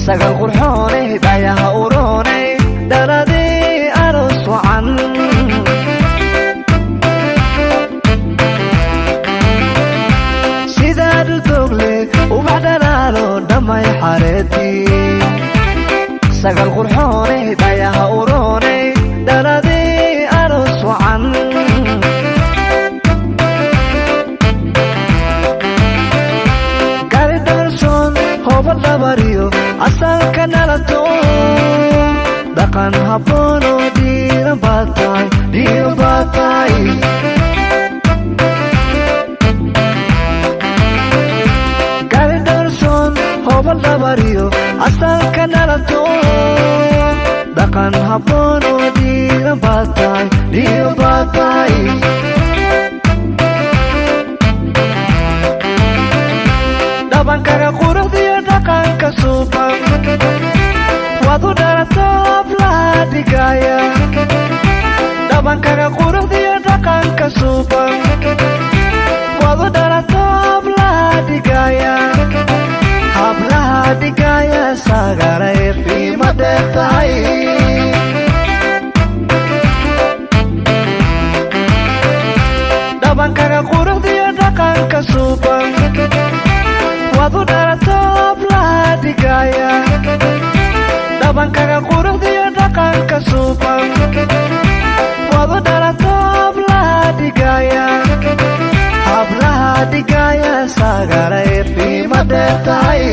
سقل قرحوني دايها وروني دردي أرس وعن سيداد دوغلي وبعدنا له دمي حارتي سقل قرحوني دايها وروني دردي أرس وعن bariyo asalka nalato dhaqan habboon oo diiran baatay gaari dharsoon hobal bariyo asalka nalato dhaqan habboon oo diiran baatay dhabankaga quruxdiyo dhaqanka suuban wadu dhalatoob laha dhigaya dhabankaga quruxdiyo dhaqanka suuban wadu dhalatoob laha dhigaya hablaha dhigaya sagaray qiimo dheer tahay dhabankaga quruxdiyo dhaqanka suuban wadu dhalatoob laha dhigaya dhabankaga quruxdiyo dhaqanka suuban wadu dhalatoob laha dhigaya hablaha dhigaya sagaray qiimo dheer tahay